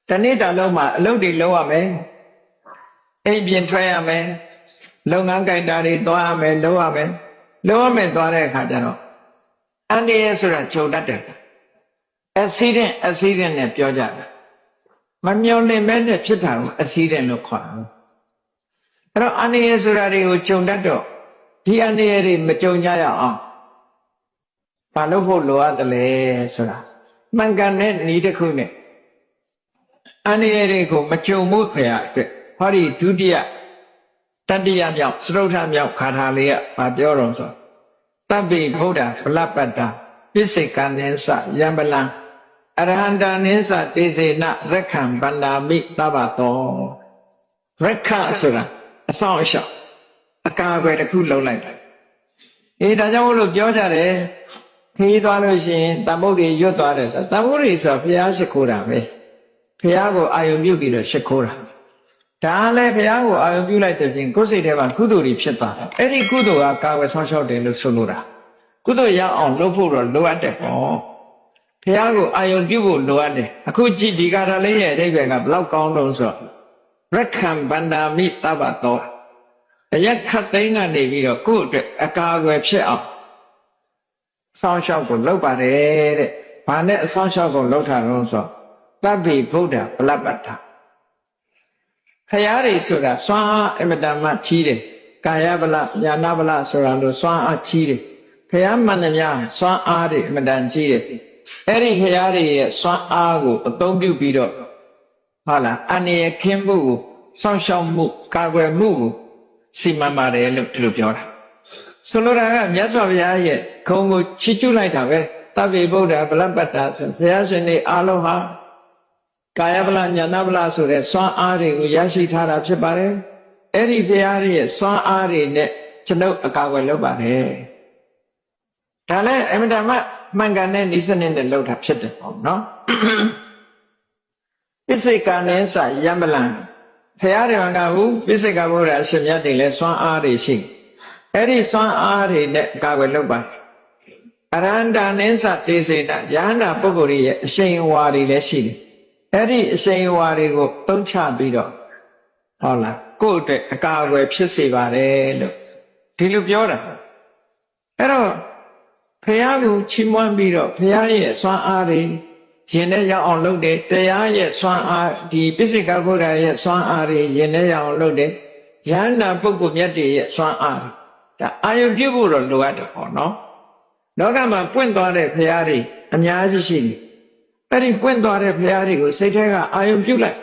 တနေ့တာလုံးမှာအလုပ်တွေလုပ်ရမယ်အိမ်ပြင်ထွက်ရမယ်လုပ်ငန်းကိုင်တာတွေသွားရမယ်လုပ်ရမယ်သွားတဲ့အခါကျတော့အန္တရာယ်ဆိုတာကြုံတတ်တယ်accident နဲ့ပြောကြတာမမျော်လင့်မဲနဲ့ဖြစ်တာကို accident လို့ခေါ်တာအဲ့တော့အန္တရာယ်ဆိုတာတွေကိုကြုံတတ်တော့ဒီအန္တရာယ်တွေမကြုံကြရအောင်ဘာလို့ဖို့လိုအပ်တယ်လဲဆိုတာမှန်ကန်တဲ့နည်းတစ်ခုနဲ့အန္တရာယ်တွေကိုမကြုံမှုခရအတွက်ဟောဒီဒုတိယတတိယမြောက်စတုထမြောက်ခါထာလေးကဘာပြောတော့ဆိုတပ္ပိဗုဒ္ဓဗလပတ္တပိစိကံနိသယံပလံအရဟန္တာနိသတေစေနရက္ခံဗန္ဒာမိသဗ္ဗတောရက္ခဆိုတာအဆောင်အရှောက်အကာအကွယ်တစ်ခုလုံးလိုက်တယ်ဒါကြောင့်မို့လို့ပြောကြတယ်ခရီးသွားလို့ရှိရင်တမ္ပုဒ္ဓေရွတ်သွားတယ်ဆိုတမ္ပုဒ္ဓေဆိုဘုရားရှိခိုးတာပဲဘုရားကိုအာယုံပြုပြီးတော့ရှိခိုးတာဒါလည်းဘုရားကိုအာရုံပြုလိုက်တဲ့ပြင်ကိုယ်စိတ်ထဲမှာကုသိုလ်တွေဖြစ်သွားတယ်အဲ့ဒီကုသိုလ်ကကာဝယ်ဆောင်ရှောက်တယ်လို့ဆိုလိုတာကုသိုလ်ရအောင်လုပ်ဖို့တော့လိုအပ်တယ်ပေါ့ဘုရားကိုအာရုံပြုဖို့လိုအပ်တယ်အခုကြည့်ဒီကာထာလေးရဲ့အဓိပ္ပာယ်ကဘလောက်ကောင်းလို့ဆိုရက္ခံဗန္ဒာမိသဗ္ဗတောတရားခတ်သိမ်းကနေပြီးတော့ကိုယ့်အတွက်အကာအကွယ်ဖြစ်အောင်ဆောင်ရှောက်ကိုလုပ်ပါတယ်တဲ့ဘာနဲ့အဆောင်ရှောက်ကိုလုပ်တာလို့ဆိုတပ္ပိဗုဒ္ဓဗလပတ္တခရတွေဆိုတာစွမ်းအားအမတမကြီးတယ်ကာယဗလညာနာဗလဆိုတာလို့စွမ်းအားကြီးတယ်ခရမှန်သမျှစွမ်းအားတွေအမတန်ကြီးတယ်အဲ့ဒီခရတွေရဲ့စွမ်းအားကိုအသုံးပြုပြီးတော့ဟုတ်လားအန္တရာယ်ခင်းမှုကိုစောင့်ရှောက်မှုကာကွယ်မှုကိုစီမံပါတယ်လို့ဒီလိုပြောတာဆိုလိုတာကမြတ်စွာဘုရားရဲ့ခုံကိုချီးကျူးလိုက်တာပဲတပ္ပိဗုဒ္ဓဗလပတ္တဆိုဘုရားရှင်တွေအားလုံးဟာကာယဗလညာနာဗလဆိုတဲ့စွမ်းအားတွေကိုရရှိထားတာဖြစ်ပါတယ်အဲ့ဒီဘုရားရဲ့စွမ်းအားတွေနဲ့ကျွန်ုပ်အကာအကွယ်လုပ်ပါတယ်ဒါလည်းအမြဲတမ်းမှန်ကန်တဲ့ဤစနစ်နဲ့လုပ်တာဖြစ်တယ်ပေါ့နော်ပိစိကံနဲ့စယံပလံဘုရားတော်ကဟုပိစိကဗုဒ္ဓအရှင်မြတ်တွေလည်းစွမ်းအားတွေရှိအဲ့ဒီစွမ်းအားတွေနဲ့အကာအကွယ်လုပ်ပါတယ်အရဟန္တာနဲ့စတေစေတယဟန္တာပုဂ္ဂိုလ်ရဲ့အရှိန်အဝါတွေလည်းရှိတယ်အဲ့ဒီအရှိန်အဝါတွေကိုသုံးချပြီးတော့ဟုတ်လားကိုယ့်အတွက်အကာအကွယ်ဖြစ်စေပါတယ်လို့ဒီလိုပြောတာအဲ့တော့ဘုရားကိုချီးမွမ်းပြီးတော့ဘုရားရဲ့စွမ်းအားတွေရင်ထဲရောက်အောင်လုပ်တယ်တရားရဲ့စွမ်းအားဒီပိစိကဗုဒ္ဓရဲ့စွမ်းအားတွေရင်ထဲရောက်အောင်လုပ်တယ်ယန္နာပုဂ္ဂိုလ်မြတ်တွေရဲ့စွမ်းအားဒါအာယုပြုဖို့တော့လိုအပ်တယ်ပေါ့နော်လောကမှာပွင့်သွားတဲ့ဘုရားတွေအများကြီးရှိတယ်အဲ့ဒီပွင့်သွားတဲ့ဘုရားတွေကိုစိတ်ထဲကအာယုပြုလိုက်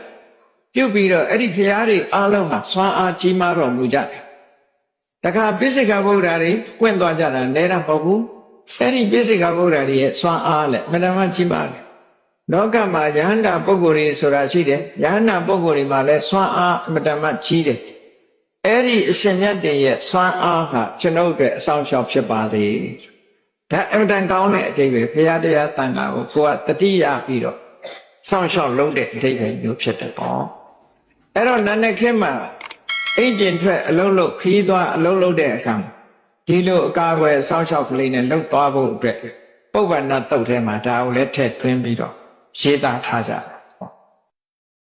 ပြုပြီးတော့အဲ့ဒီဘုရားတွေအားလုံးဟာစွမ်းအားကြီးမားတော်မူကြတယ်တခါပိစိကဗုဒ္ဓတွေပွင့်သွားကြတာနဲတာမဟုတ်ဘူးအဲ့ဒီပိစိကဗုဒ္ဓတွေရဲ့စွမ်းအားလည်းမတမကြီးမားတယ်လောကမှာယဟန္တာပုဂ္ဂိုလ်တွေဆိုတာရှိတယ်ယဟန္တာပုဂ္ဂိုလ်တွေမှာလည်းစွမ်းအားမတမကြီးတယ်အဲ့ဒီအရှင်မြတ်တွေရဲ့စွမ်းအားဟာကျွန်ုပ်အတွက်အဆောင်ရှောက်ဖြစ်ပါစေဒါအမှန်တန်ကောင်းတဲ့အဓိပ္ပာယ်ဘုရားတရားတန်ခါကိုကိုယ်ကတတိယပြီးတော့စောင့်ရှောက်လုပ်တဲ့အဓိပ္ပာယ်မျိုးဖြစ်တယ်ပေါ့အဲ့တော့နန္ဒခေတ်မှာအိမ်ပြင်ထွက်အလုံးလုံးခီးသွားအလုံးလုံးတဲ့အခါဒီလိုအကာအကွယ်စောင့်ရှောက်ကလေးနဲ့လှုပ်သွားဖို့အတွက်ပုဗ္ဗန္နတုတ်ထဲမှာဒါကိုလည်းထည့်သွင်းပြီးတော့ရေးသားထားကြတယ်